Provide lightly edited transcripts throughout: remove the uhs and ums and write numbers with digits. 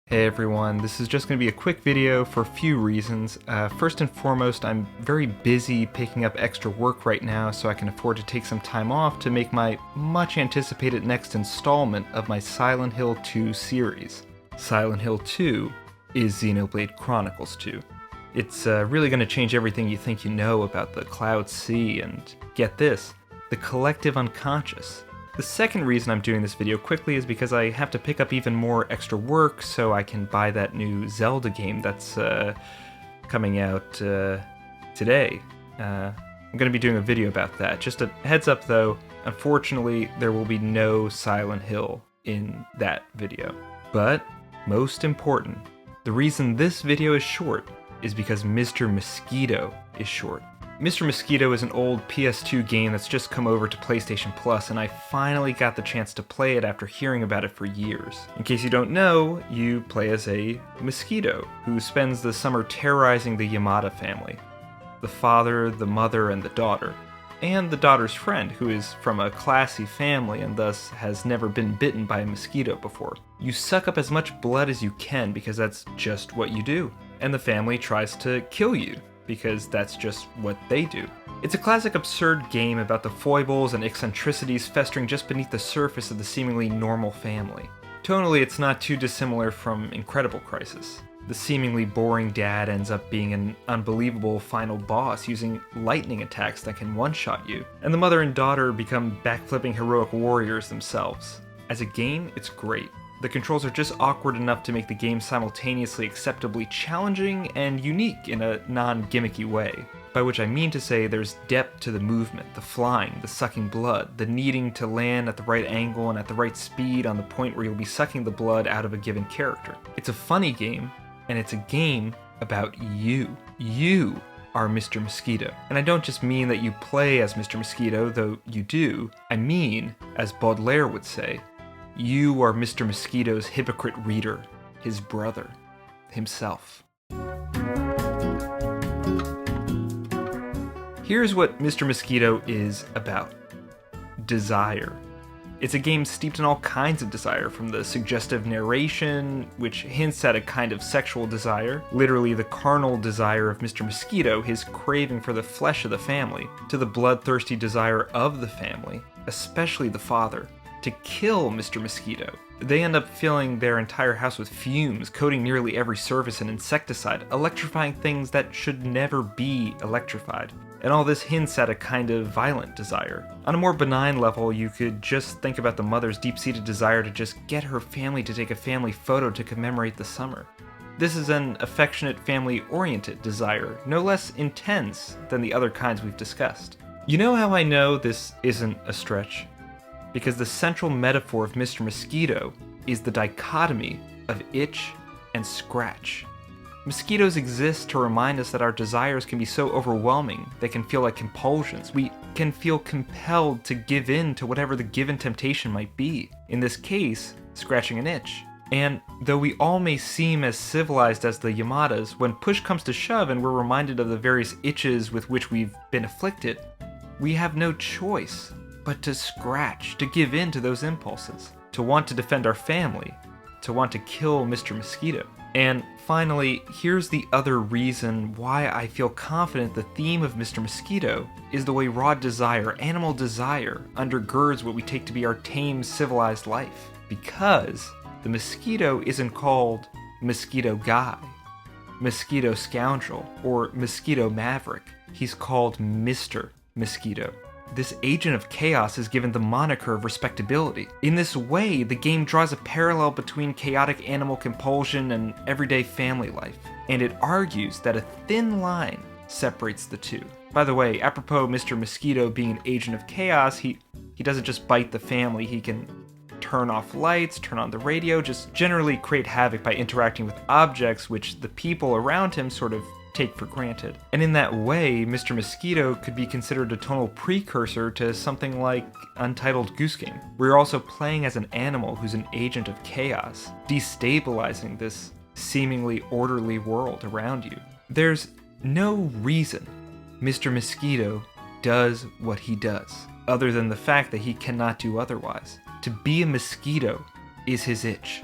Hey everyone, this is just going to be a quick video for a few reasons. First and foremost, I'm very busy picking up extra work right now so I can afford to take some time off to make my much anticipated next installment of my Silent Hill 2 series. Silent Hill 2 is Xenoblade Chronicles 2. It's really going to change everything you think you know about the Cloud Sea and, get this, the collective unconscious. The second reason I'm doing this video quickly is because I have to pick up even more extra work so I can buy that new Zelda game that's coming out today. I'm going to be doing a video about that. Just a heads up though, unfortunately there will be no Silent Hill in that video. But most important, the reason this video is short is because Mr. Mosquito is short. Mr. Mosquito is an old PS2 game that's just come over to PlayStation Plus, and I finally got the chance to play it after hearing about it for years. In case you don't know, you play as a mosquito who spends the summer terrorizing the Yamada family. The father, the mother, and the daughter. And the daughter's friend, who is from a classy family and thus has never been bitten by a mosquito before. You suck up as much blood as you can because that's just what you do. And the family tries to kill you, because that's just what they do. It's a classic absurd game about the foibles and eccentricities festering just beneath the surface of the seemingly normal family. Tonally, it's not too dissimilar from Incredible Crisis. The seemingly boring dad ends up being an unbelievable final boss using lightning attacks that can one-shot you, and the mother and daughter become backflipping heroic warriors themselves. As a game, it's great. The controls are just awkward enough to make the game simultaneously acceptably challenging and unique in a non-gimmicky way. By which I mean to say there's depth to the movement, the flying, the sucking blood, the needing to land at the right angle and at the right speed on the point where you'll be sucking the blood out of a given character. It's a funny game, and it's a game about you. You are Mr. Mosquito. And I don't just mean that you play as Mr. Mosquito, though you do. I mean, as Baudelaire would say, you are Mr. Mosquito's hypocrite reader, his brother, himself. Here's what Mr. Mosquito is about. Desire. It's a game steeped in all kinds of desire, from the suggestive narration, which hints at a kind of sexual desire, literally the carnal desire of Mr. Mosquito, his craving for the flesh of the family, to the bloodthirsty desire of the family, especially the father, to kill Mr. Mosquito. They end up filling their entire house with fumes, coating nearly every surface in insecticide, electrifying things that should never be electrified. And all this hints at a kind of violent desire. On a more benign level, you could just think about the mother's deep-seated desire to just get her family to take a family photo to commemorate the summer. This is an affectionate, family-oriented desire, no less intense than the other kinds we've discussed. You know how I know this isn't a stretch? Because the central metaphor of Mr. Mosquito is the dichotomy of itch and scratch. Mosquitoes exist to remind us that our desires can be so overwhelming, they can feel like compulsions. We can feel compelled to give in to whatever the given temptation might be. In this case, scratching an itch. And though we all may seem as civilized as the Yamadas, when push comes to shove and we're reminded of the various itches with which we've been afflicted, we have no choice but to scratch, to give in to those impulses, to want to defend our family, to want to kill Mr. Mosquito. And finally, here's the other reason why I feel confident the theme of Mr. Mosquito is the way raw desire, animal desire, undergirds what we take to be our tame, civilized life. Because the mosquito isn't called Mosquito Guy, Mosquito Scoundrel, or Mosquito Maverick. He's called Mr. Mosquito. This agent of chaos is given the moniker of respectability. In this way, the game draws a parallel between chaotic animal compulsion and everyday family life, and it argues that a thin line separates the two. By the way, apropos Mr. Mosquito being an agent of chaos, he doesn't just bite the family, he can turn off lights, turn on the radio, just generally create havoc by interacting with objects which the people around him sort of take for granted. And in that way, Mr. Mosquito could be considered a tonal precursor to something like Untitled Goose Game, where you're also playing as an animal who's an agent of chaos, destabilizing this seemingly orderly world around you. There's no reason Mr. Mosquito does what he does, other than the fact that he cannot do otherwise. To be a mosquito is his itch,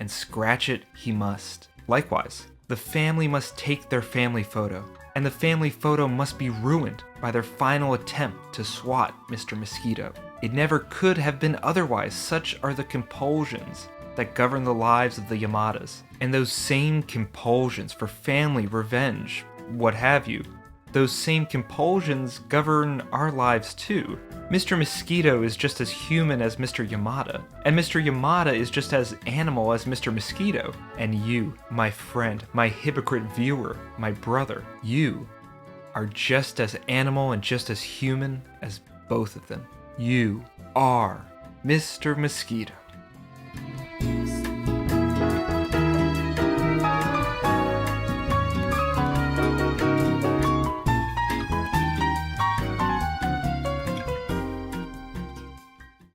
and scratch it he must. Likewise, the family must take their family photo, and the family photo must be ruined by their final attempt to swat Mr. Mosquito. It never could have been otherwise. Such are the compulsions that govern the lives of the Yamadas. And those same compulsions for family, revenge, what have you, those same compulsions govern our lives too. Mr. Mosquito is just as human as Mr. Yamada, and Mr. Yamada is just as animal as Mr. Mosquito. And you, my friend, my hypocrite viewer, my brother, you are just as animal and just as human as both of them. You are Mr. Mosquito.